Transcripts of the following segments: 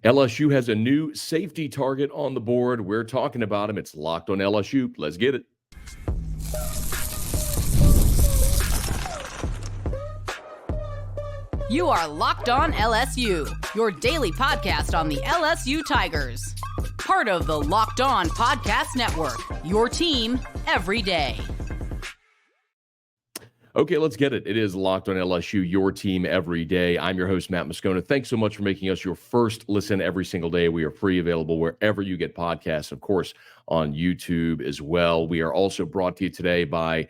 LSU has a new safety target on the board. We're talking about him. It's Locked on LSU. Let's get it. You are Locked on LSU, your daily podcast on the LSU Tigers. Part of the Locked On Podcast Network, your team every day. Okay, let's get it. It is Locked on LSU, your team every day. I'm your host, Matt Moscona. Thanks so much for making us your first listen every single day. We are free, available wherever you get podcasts, of course, on YouTube as well. We are also brought to you today by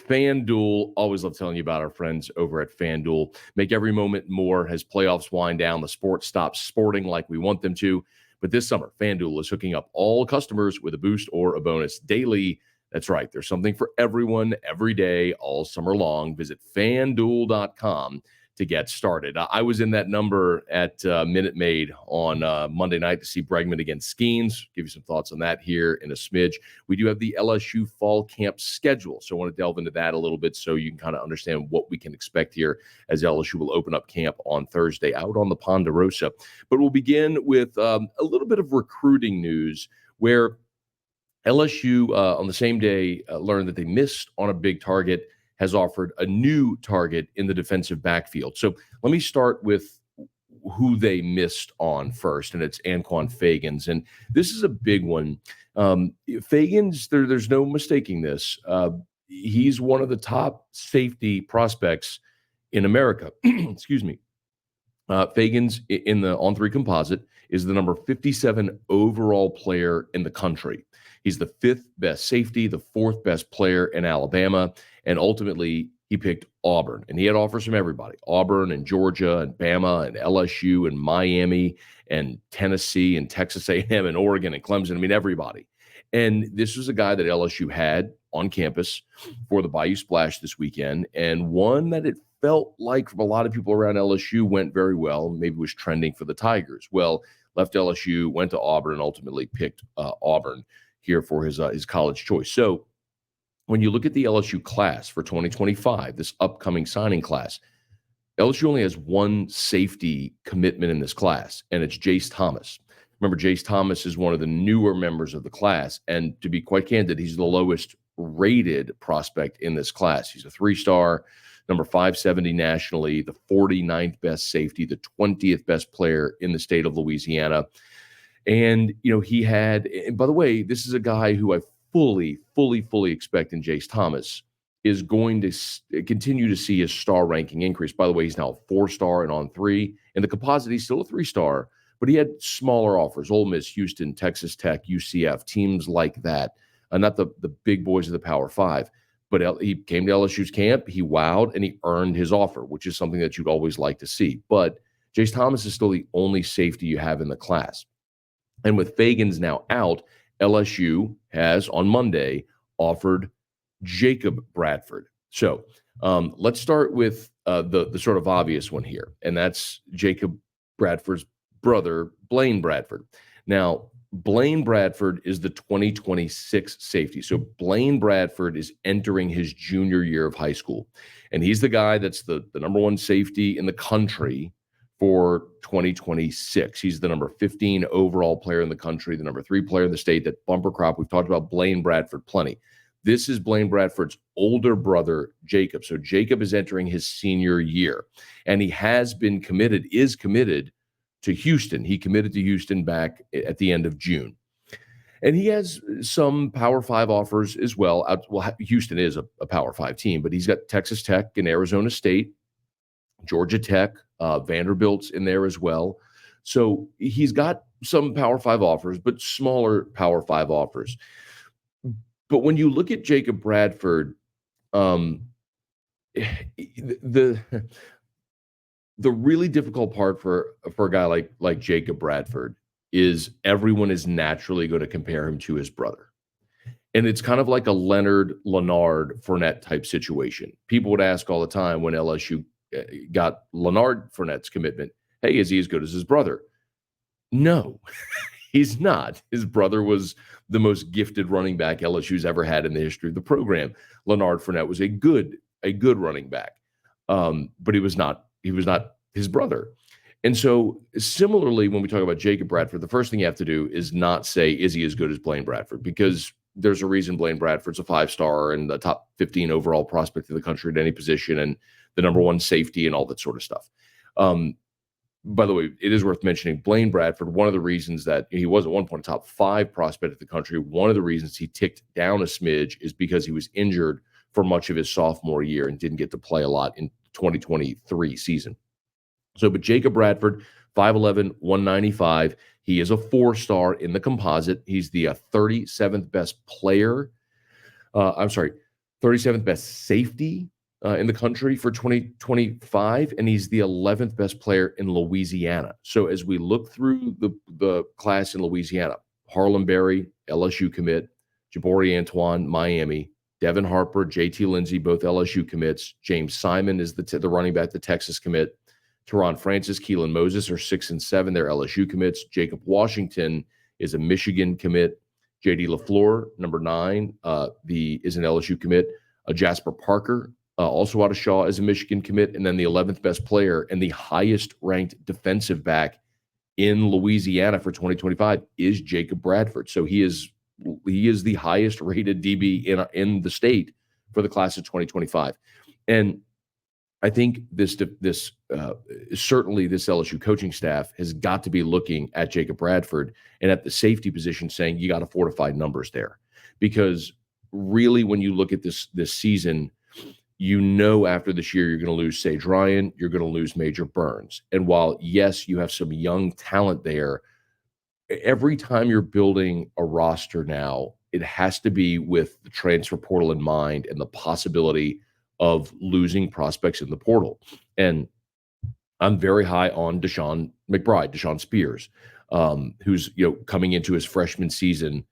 FanDuel. Always love telling you about our friends over at FanDuel. Make every moment more as playoffs wind down. The sport stops sporting like we want them to. But this summer, FanDuel is hooking up all customers with a boost or a bonus daily. That's right. There's something for everyone every day, all summer long. Visit FanDuel.com to get started. I was in that number at Minute Maid on Monday night to see Bregman against Skenes. Give you some thoughts on that here in a smidge. We do have the LSU Fall Camp Schedule, so I want to delve into that a little bit so you can kind of understand what we can expect here as LSU will open up camp on Thursday out on the Ponderosa. But we'll begin with a little bit of recruiting news where LSU on the same day learned that they missed on a big target, has offered a new target in the defensive backfield. So let me start with who they missed on first, and it's Anquan Fagans. And this is a big one. Fagans, there's no mistaking this. He's one of the top safety prospects in America. Excuse me. Fagans in the on-3 composite is the number 57 overall player in the country. He's the 5th best safety, the 4th best player in Alabama, and ultimately he picked Auburn. And he had offers from everybody, Auburn and Georgia and Bama and LSU and Miami and Tennessee and Texas A&M and Oregon and Clemson. I mean, everybody. And this was a guy that LSU had on campus for the Bayou Splash this weekend, and one that it felt like from a lot of people around LSU went very well, maybe was trending for the Tigers. Well, left LSU, went to Auburn, and ultimately picked Auburn here for his college choice. So when you look at the LSU class for 2025, this upcoming signing class, LSU only has one safety commitment in this class, and it's Jace Thomas. Remember, Jace Thomas is one of the newer members of the class, and to be quite candid, he's the lowest rated prospect in this class. He's a 3-star, number 570 nationally, the 49th best safety, the 20th best player in the state of Louisiana. And, you know, he had, and by the way, this is a guy who I fully expect in Jace Thomas is going to continue to see his star ranking increase. By the way, he's now a 4-star and on 3. In the composite, he's still a 3-star, but he had smaller offers, Ole Miss, Houston, Texas Tech, UCF, teams like that. Not the big boys of the Power 5. But he came to LSU's camp, he wowed, and he earned his offer, which is something that you'd always like to see. But Jace Thomas is still the only safety you have in the class. And with Fagans now out, LSU has, on Monday, offered Jacob Bradford. So let's start with the sort of obvious one here, and that's Jacob Bradford's brother, Blaine Bradford. Now, Blaine Bradford is the 2026 safety. So Blaine Bradford is entering his junior year of high school. And he's the guy that's the number 1 safety in the country for 2026. He's the number 15 overall player in the country, the number 3 player in the state, that bumper crop. We've talked about Blaine Bradford plenty. This is Blaine Bradford's older brother, Jacob. So Jacob is entering his senior year. And he is committed to Houston. He committed to Houston back at the end of June. And he has some Power 5 offers as well. Well, Houston is a Power 5 team, but he's got Texas Tech and Arizona State, Georgia Tech, Vanderbilt's in there as well. So he's got some Power 5 offers, but smaller Power 5 offers. But when you look at Jacob Bradford, the really difficult part for a guy like Jacob Bradford is everyone is naturally going to compare him to his brother. And it's kind of like a Leonard Fournette type situation. People would ask all the time when LSU got Leonard Fournette's commitment, hey, is he as good as his brother? No, he's not. His brother was the most gifted running back LSU's ever had in the history of the program. Leonard Fournette was a good running back, but he was not his brother. And so similarly, when we talk about Jacob Bradford, the first thing you have to do is not say, is he as good as Blaine Bradford? Because there's a reason Blaine Bradford's a 5-star and the top 15 overall prospect of the country at any position and the number one safety and all that sort of stuff. By the way, it is worth mentioning Blaine Bradford, one of the reasons that he was at one point a top 5 prospect of the country, one of the reasons he ticked down a smidge is because he was injured for much of his sophomore year and didn't get to play a lot in 2023 season. So, but Jacob Bradford, 5'11", 195. He is a 4-star in the composite. He's the 37th best player. 37th best safety in the country for 2025, and he's the 11th best player in Louisiana. So as we look through the class in Louisiana, Harlem Berry, LSU commit, Jabari Antoine, Miami, Devin Harper, JT Lindsey, both LSU commits. James Simon is the running back, the Texas commit. Teron Francis, Keelan Moses are 6 and 7. They're LSU commits. Jacob Washington is a Michigan commit. J.D. LaFleur, number 9, is an LSU commit. Jasper Parker, also out of Shaw, is a Michigan commit. And then the 11th best player and the highest ranked defensive back in Louisiana for 2025 is Jacob Bradford. So he is the highest rated DB in the state for the class of 2025. And I think this certainly this LSU coaching staff has got to be looking at Jacob Bradford and at the safety position saying you got to fortify numbers there. Because really when you look at this season, you know after this year you're going to lose Sage Ryan, you're going to lose Major Burns. And while, yes, you have some young talent there, every time you're building a roster now, it has to be with the transfer portal in mind and the possibility of losing prospects in the portal. And I'm very high on Deshaun Spears, who's coming into his freshman season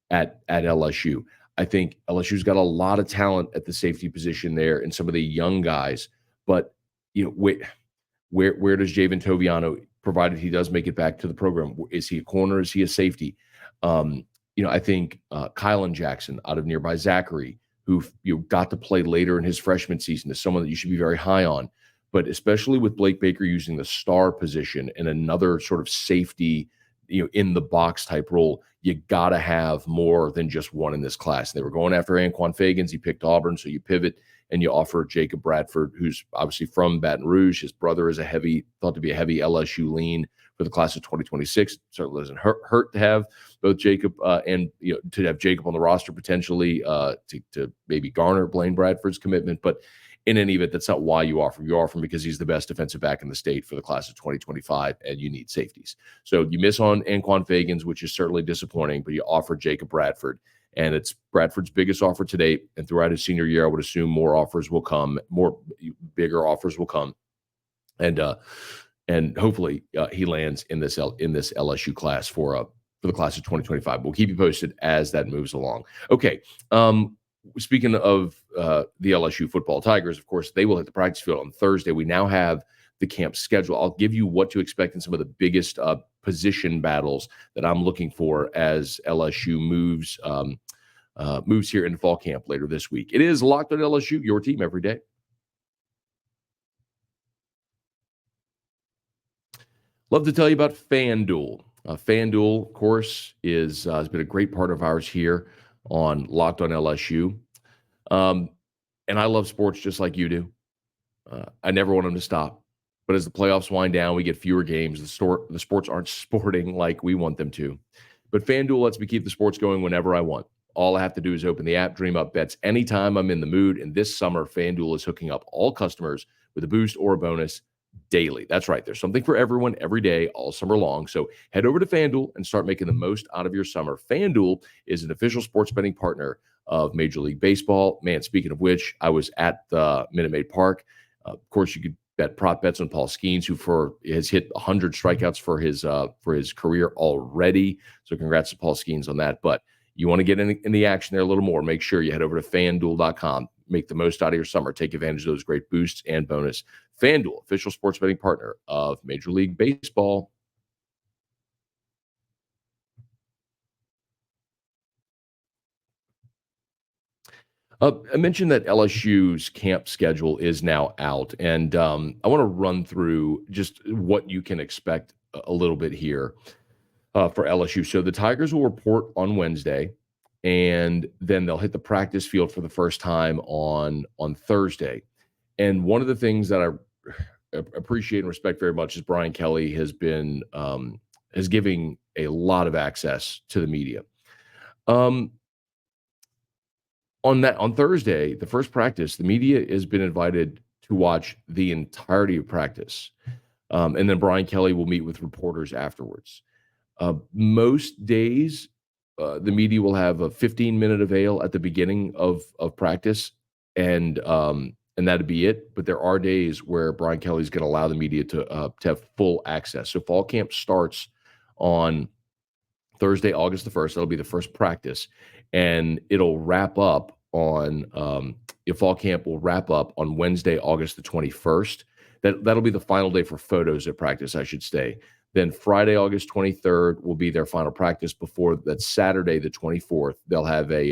at LSU. I think LSU's got a lot of talent at the safety position there and some of the young guys. But where does Javen Toviano, provided he does make it back to the program, is he a corner? Is he a safety? I think Kylan Jackson out of nearby Zachary, who got to play later in his freshman season, is someone that you should be very high on. But especially with Blake Baker using the star position and another sort of safety, in the box type role, you got to have more than just one in this class. And they were going after Anquan Fagans. He picked Auburn, so you pivot and you offer Jacob Bradford, who's obviously from Baton Rouge. His brother is thought to be a heavy LSU lean for the class of 2026. Certainly doesn't hurt to have both Jacob and to have Jacob on the roster potentially to maybe garner Blaine Bradford's commitment. But in any event, that's not why you offer him. You offer him because he's the best defensive back in the state for the class of 2025, and you need safeties. So you miss on Anquan Fagans, which is certainly disappointing, but you offer Jacob Bradford. And it's Bradford's biggest offer to date. And throughout his senior year, I would assume more bigger offers will come. And hopefully he lands in this LSU class for the class of 2025. We'll keep you posted as that moves along. Okay. Speaking of the LSU football Tigers, of course, they will hit the practice field on Thursday. We now have the camp schedule. I'll give you what to expect in some of the biggest position battles that I'm looking for as LSU moves here into fall camp later this week. It is Locked on LSU, your team every day. Love to tell you about FanDuel. FanDuel, of course, has been a great part of ours here on Locked on LSU. And I love sports just like you do. I never want them to stop. But as the playoffs wind down, we get fewer games. The sports aren't sporting like we want them to. But FanDuel lets me keep the sports going whenever I want. All I have to do is open the app, dream up bets anytime I'm in the mood. And this summer, FanDuel is hooking up all customers with a boost or a bonus daily. That's right. There's something for everyone every day, all summer long. So head over to FanDuel and start making the most out of your summer. FanDuel is an official sports betting partner of Major League Baseball. Man, speaking of which, I was at the Minute Maid Park. Of course, you could bet prop bets on Paul Skenes, who has hit 100 strikeouts for his career already. So congrats to Paul Skenes on that. But you want to get in the action there a little more, make sure you head over to FanDuel.com. Make the most out of your summer. Take advantage of those great boosts and bonus. FanDuel, official sports betting partner of Major League Baseball. I mentioned that LSU's camp schedule is now out, and I want to run through just what you can expect a little bit here for LSU. So the Tigers will report on Wednesday, and then they'll hit the practice field for the first time on Thursday. And one of the things that I appreciate and respect very much is Brian Kelly has been is giving a lot of access to the media. On Thursday, the first practice, the media has been invited to watch the entirety of practice. And then Brian Kelly will meet with reporters afterwards. Most days, the media will have a 15-minute avail at the beginning of practice, and that'd be it. But there are days where Brian Kelly's going to allow the media to have full access. So fall camp starts on Thursday, August the 1st. That'll be the first practice, and it'll wrap up on fall camp will wrap up on Wednesday, August the 21st. That'll be the final day for photos at practice, I should say. Then Friday, August 23rd will be their final practice. Before that, Saturday, the 24th, they'll have a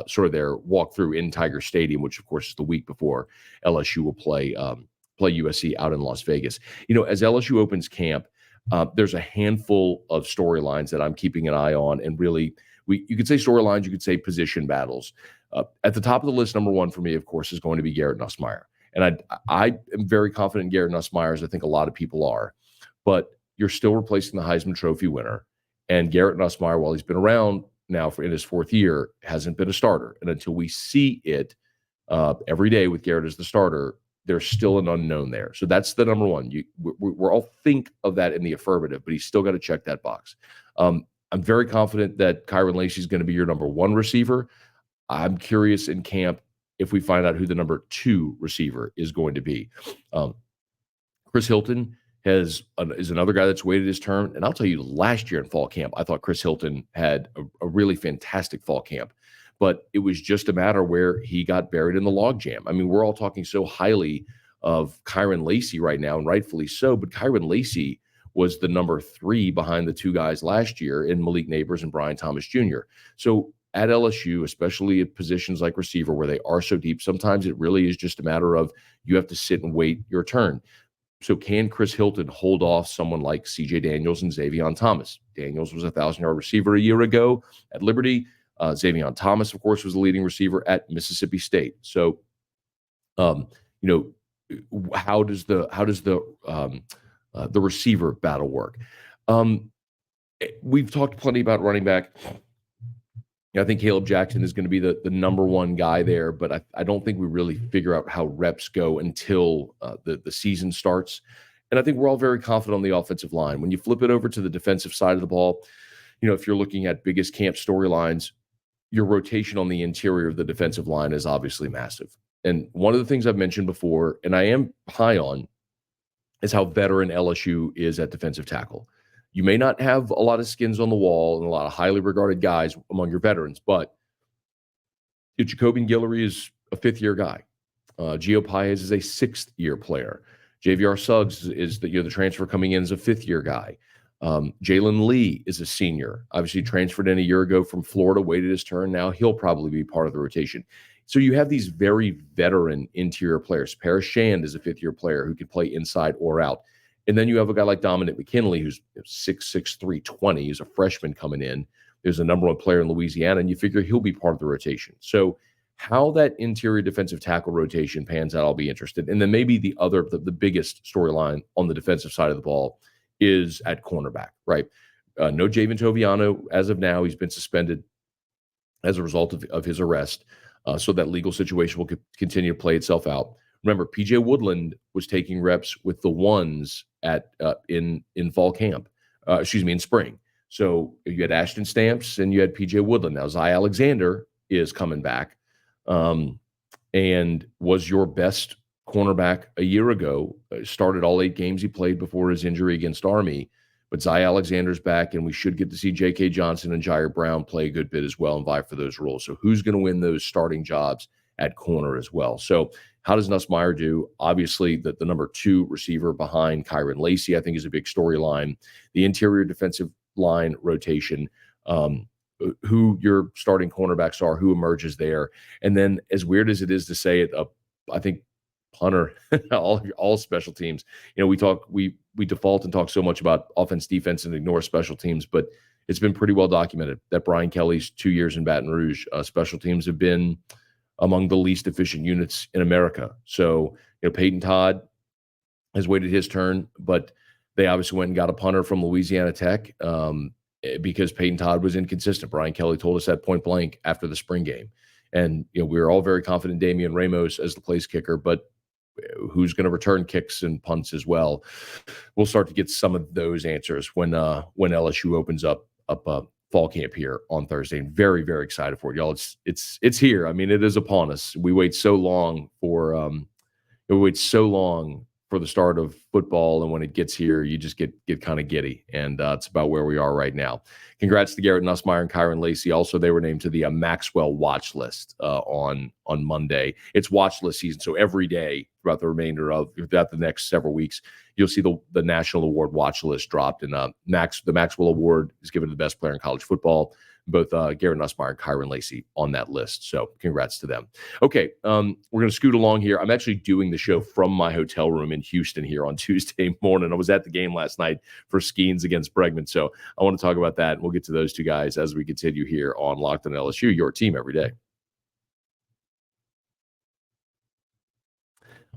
sort of their walkthrough in Tiger Stadium, which of course is the week before LSU will play USC out in Las Vegas. As LSU opens camp, there's a handful of storylines that I'm keeping an eye on, and really, you could say storylines, you could say position battles. At the top of the list, number one for me, of course, is going to be Garrett Nussmeier. And I am very confident in Garrett Nussmeier, as I think a lot of people are. But you're still replacing the Heisman Trophy winner. And Garrett Nussmeier, while he's been around now in his fourth year, hasn't been a starter. And until we see it every day with Garrett as the starter, there's still an unknown there. So that's the number one. We're all think of that in the affirmative, but he's still got to check that box. I'm very confident that Kyron Lacy is going to be your number one receiver. I'm curious in camp if we find out who the number two receiver is going to be. Chris Hilton is another guy that's waited his turn. And I'll tell you, last year in fall camp, I thought Chris Hilton had a really fantastic fall camp. But it was just a matter where he got buried in the logjam. I mean, we're all talking so highly of Kyron Lacy right now, and rightfully so. But Kyron Lacy was the number three behind the two guys last year in Malik Neighbors and Brian Thomas Jr. So at LSU, especially at positions like receiver where they are so deep, sometimes it really is just a matter of you have to sit and wait your turn. So can Chris Hilton hold off someone like C.J. Daniels and Xavier Thomas? Daniels was a 1,000-yard receiver a year ago at Liberty. Xavier Thomas, of course, was the leading receiver at Mississippi State. So, how does the receiver battle work? We've talked plenty about running back. I think Caleb Jackson is going to be the number one guy there, but I don't think we really figure out how reps go until the season starts. And I think we're all very confident on the offensive line. When you flip it over to the defensive side of the ball, if you're looking at biggest camp storylines, your rotation on the interior of the defensive line is obviously massive. And one of the things I've mentioned before, and I am high on, is how veteran LSU is at defensive tackle. You may not have a lot of skins on the wall and a lot of highly regarded guys among your veterans, but Jacobian Guillory is a fifth-year guy. Gio Paez is a sixth-year player. JVR Suggs is the transfer coming in as a fifth-year guy. Jalen Lee is a senior, obviously transferred in a year ago from Florida, waited his turn. Now he'll probably be part of the rotation. So you have these very veteran interior players. Paris Shand is a fifth-year player who can play inside or out. And then you have a guy like Dominic McKinley, who's 6'6", 320. He's a freshman coming in. There's a number one player in Louisiana, and you figure he'll be part of the rotation. So how that interior defensive tackle rotation pans out, I'll be interested. And then maybe the biggest storyline on the defensive side of the ball is at cornerback, right? No Javen Toviano as of now. He's been suspended as a result of his arrest. So that legal situation will continue to play itself out. Remember, PJ Woodland was taking reps with the ones in fall camp, in spring. So you had Ashton Stamps and you had PJ Woodland. Now, Zy Alexander is coming back and was your best cornerback a year ago. Started all 8 games he played before his injury against Army. But Zy Alexander's back, and we should get to see J.K. Johnson and Jair Brown play a good bit as well and vie for those roles. So who's going to win those starting jobs at corner as well? So how does Nussmeier do? Obviously, the number 2 receiver behind Kyron Lacy, I think, is a big storyline. The interior defensive line rotation, who your starting cornerbacks are, who emerges there. And then, as weird as it is to say it, I think punter, all special teams. We default and talk so much about offense, defense, and ignore special teams, but it's been pretty well documented that Brian Kelly's 2 years in Baton Rouge, special teams have been among the least efficient units in America. So, Peyton Todd has waited his turn, but they obviously went and got a punter from Louisiana Tech because Peyton Todd was inconsistent. Brian Kelly told us that point blank after the spring game. And, we were all very confident in Damian Ramos as the place kicker, but who's going to return kicks and punts as well? We'll start to get some of those answers when LSU opens up fall camp here on Thursday. And very, very excited for it, y'all. It's here. I mean, it is upon us. We wait so long for the start of football, and when it gets here, you just get kind of giddy, and it's about where we are right now. Congrats to Garrett Nussmeier and Kyron Lacey. Also, they were named to the Maxwell watch list on Monday. It's watch list season, so every day throughout the next several weeks, you'll see the national award watch list dropped, and the Maxwell Award is given to the best player in college football. Both Garrett Nussmeier and Kyron Lacey on that list. So congrats to them. Okay, we're going to scoot along here. I'm actually doing the show from my hotel room in Houston here on Tuesday morning. I was at the game last night for Skenes against Bregman. So I want to talk about that. We'll get to those two guys as we continue here on Locked on LSU, your team every day.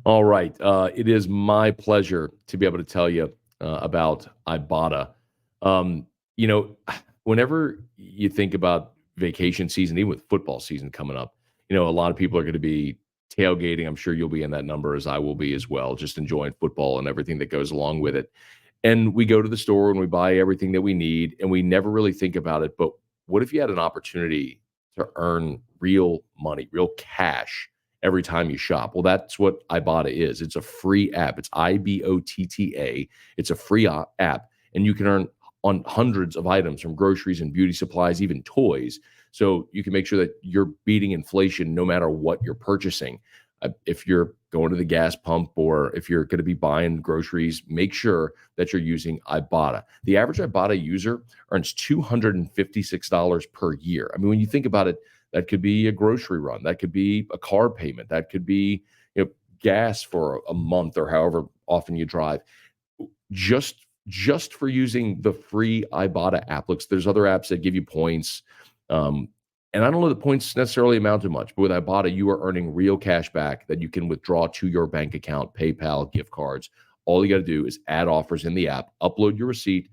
All right. It is my pleasure to be able to tell you about Ibata. Whenever you think about vacation season, even with football season coming up, a lot of people are going to be tailgating. I'm sure you'll be in that number, as I will be as well, just enjoying football and everything that goes along with it. And we go to the store and we buy everything that we need, and we never really think about it. But what if you had an opportunity to earn real money, real cash every time you shop? Well, that's what Ibata is. It's a free app. It's IBOTTA. It's a free app, and you can earn on hundreds of items, from groceries and beauty supplies, even toys. So you can make sure that you're beating inflation no matter what you're purchasing. If you're going to the gas pump or if you're going to be buying groceries, make sure that you're using Ibata. The average Ibata user earns $256 per year. I mean, when you think about it, that could be a grocery run. That could be a car payment. That could be gas for a month or however often you drive. Just for using the free Ibata app. Look, there's other apps that give you points. And I don't know that points necessarily amount to much, but with Ibata, you are earning real cash back that you can withdraw to your bank account, PayPal, gift cards. All you got to do is add offers in the app, upload your receipt,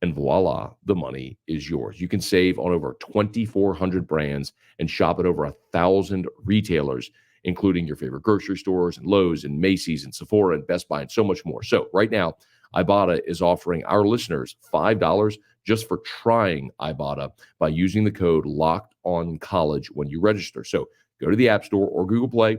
and voila, the money is yours. You can save on over 2,400 brands and shop at over 1,000 retailers, including your favorite grocery stores and Lowe's and Macy's and Sephora and Best Buy and so much more. So right now, Ibata is offering our listeners $5 just for trying Ibata by using the code LOCKEDONCollege when you register. So go to the App Store or Google Play,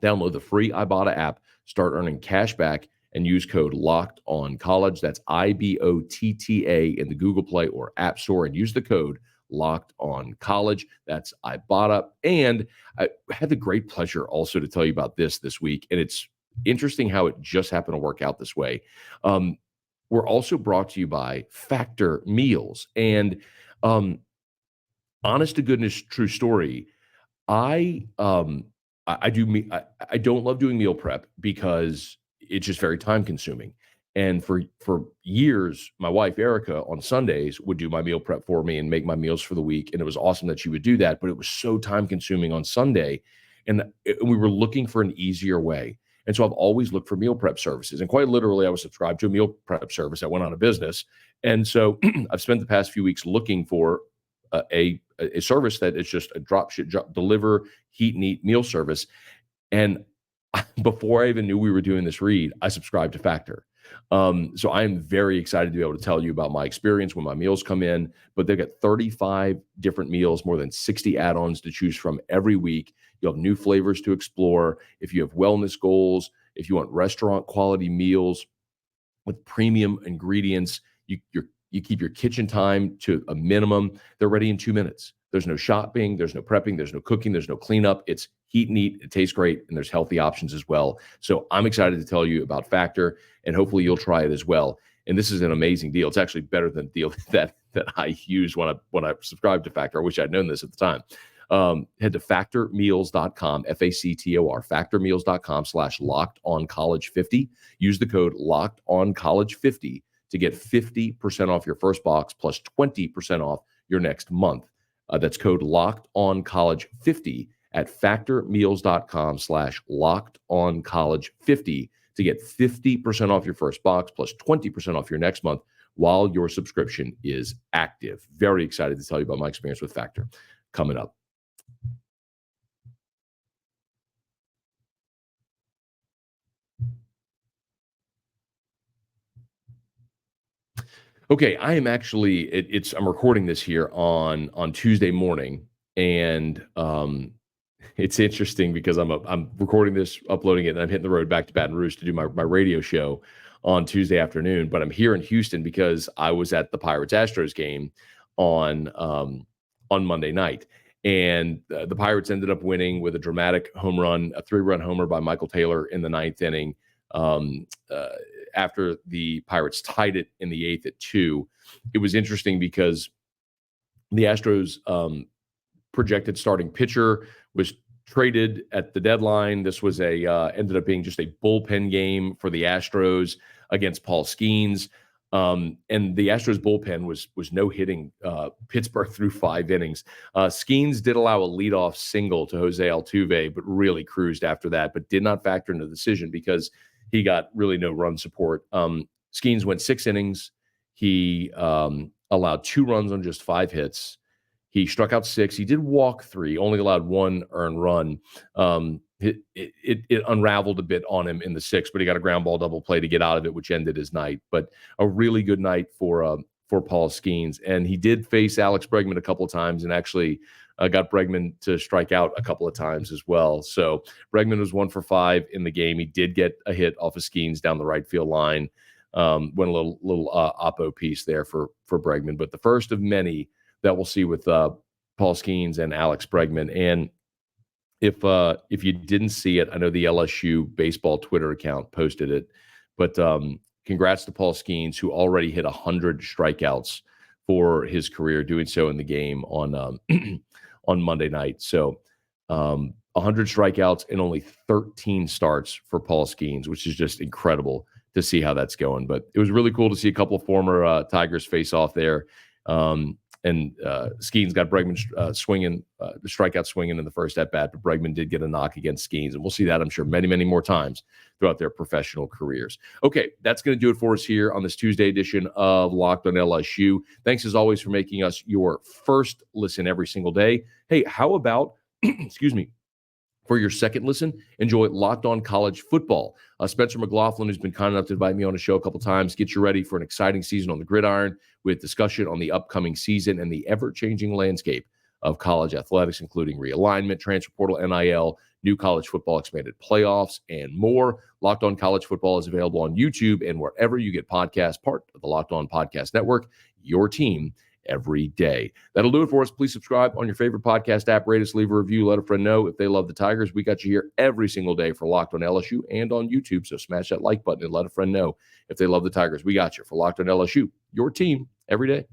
download the free Ibata app, start earning cash back, and use code LOCKEDONCollege. That's IBOTTA in the Google Play or App Store, and use the code LOCKEDONCollege. That's Ibata. And I had the great pleasure also to tell you about this week, and it's interesting how it just happened to work out this way. We're also brought to you by Factor Meals. And honest to goodness, true story, I don't love doing meal prep because it's just very time consuming. And for years, my wife, Erica, on Sundays would do my meal prep for me and make my meals for the week. And it was awesome that she would do that, but it was so time consuming on Sunday. And we were looking for an easier way. And so I've always looked for meal prep services. And quite literally, I was subscribed to a meal prep service that went out of business. And so I've spent the past few weeks looking for a service that is just a deliver, heat and eat meal service. And before I even knew we were doing this read, I subscribed to Factor. So I am very excited to be able to tell you about my experience when my meals come in. But they've got 35 different meals, more than 60 add-ons to choose from every week. You'll have new flavors to explore. If you have wellness goals, if you want restaurant quality meals with premium ingredients, you keep your kitchen time to a minimum. They're ready in 2 minutes. There's no shopping, there's no prepping, there's no cooking, there's no cleanup. It's heat and eat. It tastes great, and there's healthy options as well. So I'm excited to tell you about Factor, and hopefully you'll try it as well. And this is an amazing deal. It's actually better than the deal that I use when I subscribe to Factor. I wish I'd known this at the time. Head to factormeals.com, FACTOR, factormeals.com/lockedoncollege50. Use the code lockedoncollege50 to get 50% off your first box plus 20% off your next month. That's code lockedoncollege50 at factormeals.com/lockedoncollege50 to get 50% off your first box plus 20% off your next month while your subscription is active. Very excited to tell you about my experience with Factor coming up. Okay, I am actually I'm recording this here on Tuesday morning, and it's interesting because I'm recording this, uploading it, and I'm hitting the road back to Baton Rouge to do my radio show on Tuesday afternoon. But I'm here in Houston because I was at the Pirates Astros game on Monday night, and the Pirates ended up winning with a dramatic home run, a 3-run homer by Michael Taylor in the 9th inning. After the Pirates tied it in the 8th at 2. It was interesting because the Astros projected starting pitcher was traded at the deadline. This was ended up being just a bullpen game for the Astros against Paul Skenes. And the Astros bullpen was no hitting Pittsburgh through 5 innings. Skenes did allow a leadoff single to Jose Altuve, but really cruised after that, but did not factor in the decision because he got really no run support. Skenes went 6 innings. He allowed 2 runs on just 5 hits. He struck out 6. He did walk 3, only allowed 1 earned run. It unraveled a bit on him in the 6th, but he got a ground ball double play to get out of it, which ended his night. But a really good night for Paul Skenes. And he did face Alex Bregman a couple of times and actually got Bregman to strike out a couple of times as well. So Bregman was 1 for 5 in the game. He did get a hit off of Skenes down the right field line. Went a little oppo piece there for Bregman, but the first of many that we'll see with Paul Skenes and Alex Bregman. And if you didn't see it, I know the LSU baseball Twitter account posted it, but congrats to Paul Skenes, who already hit 100 strikeouts for his career, doing so in the game on Monday night. So 100 strikeouts and only 13 starts for Paul Skenes, which is just incredible to see how that's going. But it was really cool to see a couple of former Tigers face off there. And Skenes got Bregman swinging, the strikeout swinging in the first at-bat, but Bregman did get a knock against Skenes, and we'll see that, I'm sure, many, many more times throughout their professional careers. Okay, that's going to do it for us here on this Tuesday edition of Locked on LSU. Thanks, as always, for making us your first listen every single day. Hey, how about, excuse me, for your second listen, enjoy Locked On College Football. Spencer McLaughlin, who's been kind enough to invite me on the show a couple times, get you ready for an exciting season on the gridiron with discussion on the upcoming season and the ever-changing landscape of college athletics, including realignment, transfer portal, NIL, new college football expanded playoffs, and more. Locked On College Football is available on YouTube and wherever you get podcasts, part of the Locked On Podcast Network, your team every day. That'll do it for us. Please subscribe on your favorite podcast app, rate us, leave a review, let a friend know if they love the Tigers. We got you here every single day for Locked on LSU and on YouTube, so smash that like button and let a friend know if they love the Tigers. We got you for Locked on LSU, your team every day.